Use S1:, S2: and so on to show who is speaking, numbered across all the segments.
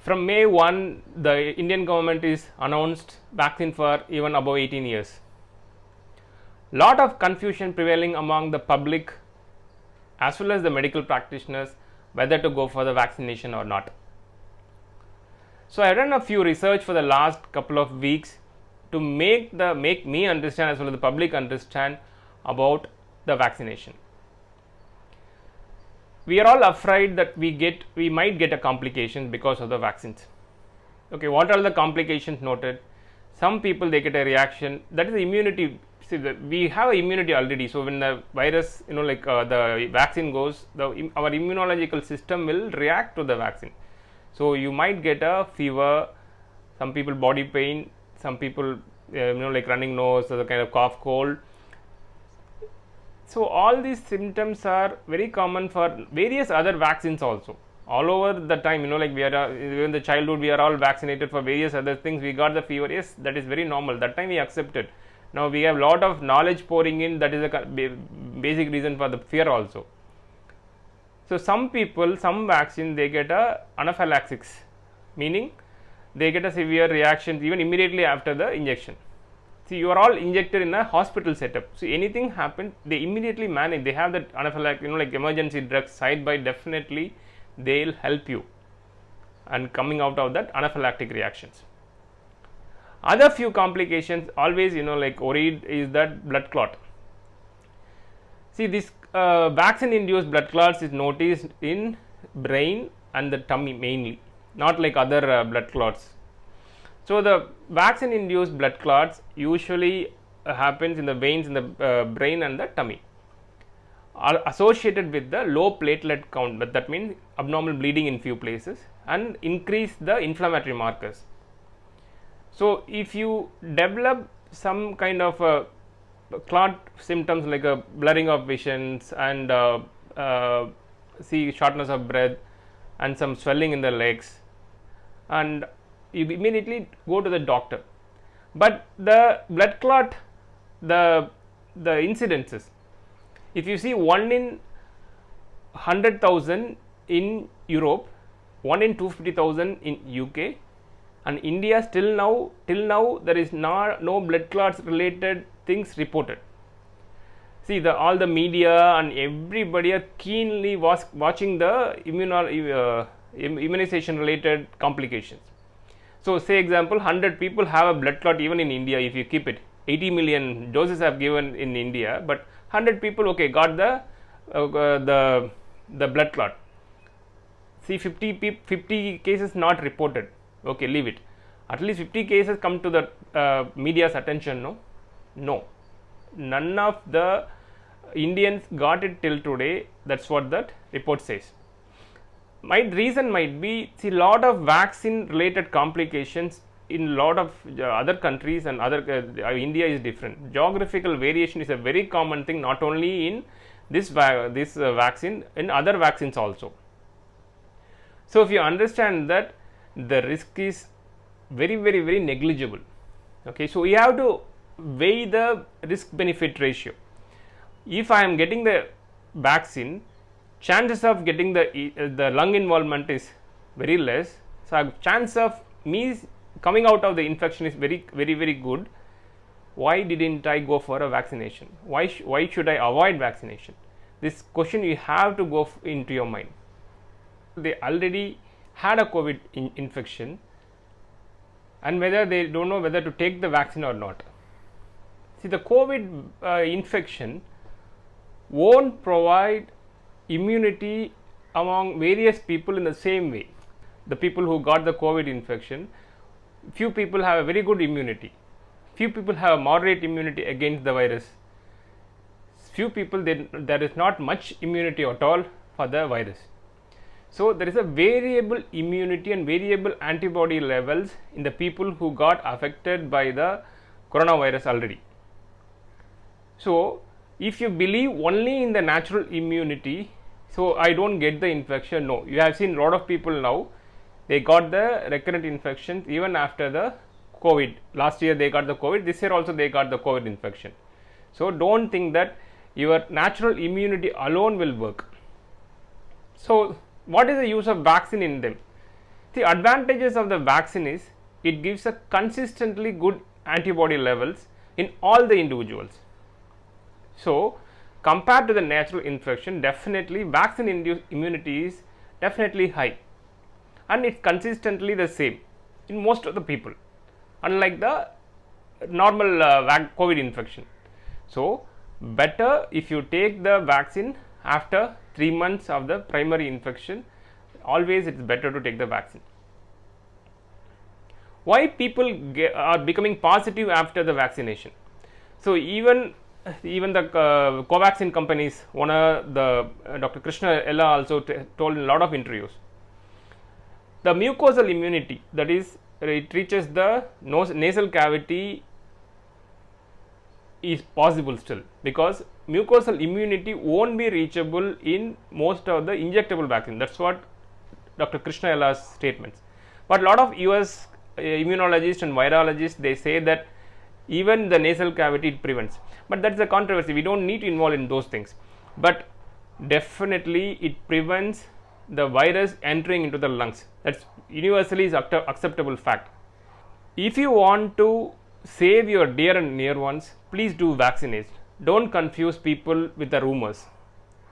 S1: From May 1, the Indian government is announced vaccine for even above 18 years. Lot of confusion prevailing among the public as well as the medical practitioners whether to go for the vaccination or not. So I have done a few research for the last couple of weeks to make me understand as well as the public understand about the vaccination. We are all afraid that we might get a complication because of the vaccines. Okay, what are the complications noted? Some people they get a reaction, that is the immunity. See, we have immunity already. So when the virus, the vaccine goes, our immunological system will react to the vaccine. So you might get a fever, some people body pain, some people like running nose or the kind of cough, cold. So all these symptoms are very common for various other vaccines also. All over the time, like we are in the childhood, we are all vaccinated for various other things. We got the fever. Yes, that is very normal. That time we accepted. Now we have lot of knowledge pouring in. That is a basic reason for the fear also. So some people, some vaccine, they get a anaphylaxis, meaning they get a severe reaction even immediately after the injection. See, you are all injected in a hospital setup. So anything happened, they immediately manage. They have that anaphylaxis, like emergency drugs side by, definitely they'll help you and coming out of that anaphylactic reactions. Other few complications always like worried is that blood clot. See, this vaccine induced blood clots is noticed in brain and the tummy mainly, not like other blood clots. So the vaccine induced blood clots usually happens in the veins in the brain and the tummy, are associated with the low platelet count, but that means abnormal bleeding in few places and increase the inflammatory markers. So if you develop some kind of clot symptoms like a blurring of visions and see shortness of breath and some swelling in the legs, and you immediately go to the doctor. But the blood clot, the incidences, if you see 1 in 100,000 in Europe, 1 in 250,000 in UK, and India till now there is no blood clots related things reported. See, all the media and everybody are keenly watching the immunization related complications. So say example, 100 people have a blood clot even in India. If you keep it, 80 million doses have given in India, but 100 people got the blood clot. See, 50 cases not reported. Okay, leave it. At least 50 cases come to the media's attention. No, none of the Indians got it till today. That's what that report says. Reason might be, see, lot of vaccine related complications in lot of other countries and other India is different. Geographical variation is a very common thing, not only in this vaccine, in other vaccines also. So if you understand that, the risk is very negligible. Okay, so you have to weigh the risk benefit ratio. If I am getting the vaccine, chances of getting the lung involvement is very less. So chance of me coming out of the infection is very good. Why didn't I go for a vaccination? Why should I avoid vaccination? This question you have to go into your mind. They already had a COVID infection, and whether they don't know whether to take the vaccine or not. See, the COVID infection won't provide immunity among various people in the same way. The people who got the COVID infection, few people have a very good immunity, few people have a moderate immunity against the virus, few people there is not much immunity at all for the virus. So there is a variable immunity and variable antibody levels in the people who got affected by the coronavirus already. So if you believe only in the natural immunity, so I don't get the infection, no. You have seen a lot of people now, they got the recurrent infections even after the COVID. Last year they got the COVID, this year also they got the COVID infection. So don't think that your natural immunity alone will work. So what is the use of vaccine in them? The advantages of the vaccine is it gives a consistently good antibody levels in all the individuals. So, compared to the natural infection, definitely vaccine induced immunity is definitely high, and it's consistently the same in most of the people, unlike the normal COVID infection. So, better if you take the vaccine after 3 months of the primary infection, always it's better to take the vaccine. Why people are becoming positive after the vaccination? So, even the Covaxin companies, one of the Dr. Krishna Ella also told in a lot of interviews, the mucosal immunity, that is, it reaches the nasal cavity, is possible still, because mucosal immunity won't be reachable in most of the injectable vaccine. That's what Dr. Krishna Ella's statements. But a lot of US immunologists and virologists, they say that even the nasal cavity it prevents, but that's a controversy. We don't need to involve in those things, but definitely it prevents the virus entering into the lungs. That's universally is acceptable fact. If you want to save your dear and near ones, please do vaccinate. Don't confuse people with the rumors.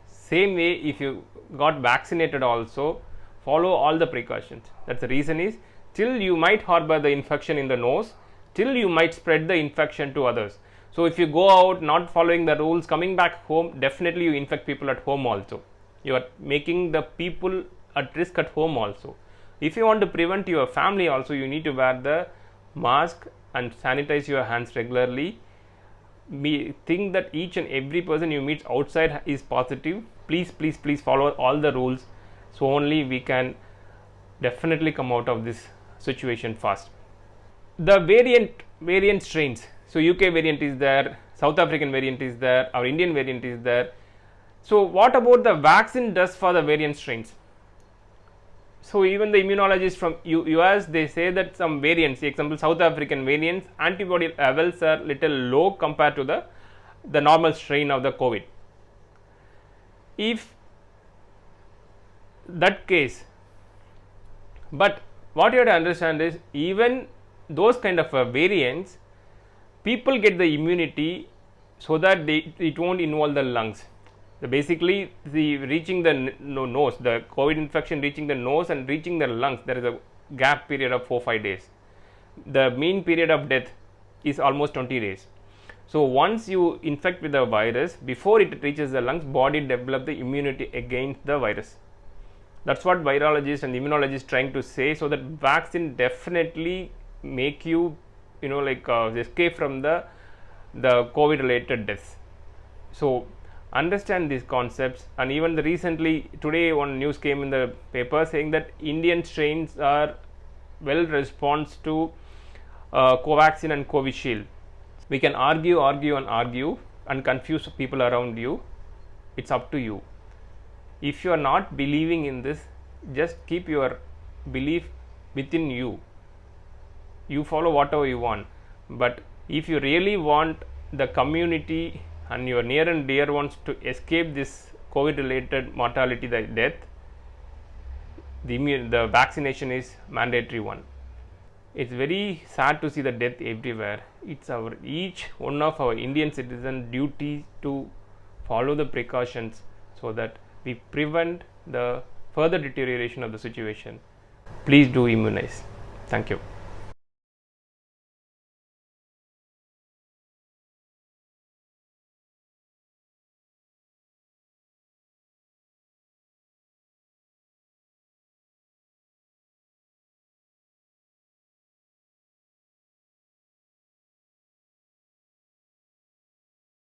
S1: Same way, if you got vaccinated also, follow all the precautions. That's the reason is, till you might harbor the infection in the nose, till you might spread the infection to others. So, if you go out not following the rules, coming back home, definitely you infect people at home also. You are making the people at risk at home also. If you want to prevent your family also, you need to wear the mask and sanitize your hands regularly. Think that each and every person you meet outside is positive. Please follow all the rules, so only we can definitely come out of this situation fast. The variant strains, so UK variant is there, South African variant is there, our Indian variant is there. So what about the vaccine does for the variant strains? So even the immunologists from US, they say that some variants, example South African variants, antibody levels are little low compared to the normal strain of the COVID. If that case, but what you have to understand is, even those kind of variants, people get the immunity so that it won't involve the lungs. So basically, reaching the nose, the COVID infection reaching the nose and reaching the lungs, there is a gap period of 4-5 days. The mean period of death is almost 20 days. So once you infect with the virus, before it reaches the lungs, body develop the immunity against the virus. That's what virologists and immunologists trying to say. So that vaccine definitely make you, escape from the COVID related deaths. So understand these concepts. And even recently today one news came in the paper saying that Indian strains are well response to Covaxin and Covishield. We can argue and confuse people around you. It's up to you. If you are not believing in this, just keep your belief within you. You follow whatever you want. But if you really want the community and your near and dear ones to escape this COVID related mortality, the death, the vaccination is mandatory one. It's very sad to see the death everywhere. It's each one of our Indian citizen duty to follow the precautions so that we prevent the further deterioration of the situation. Please do immunize. Thank you.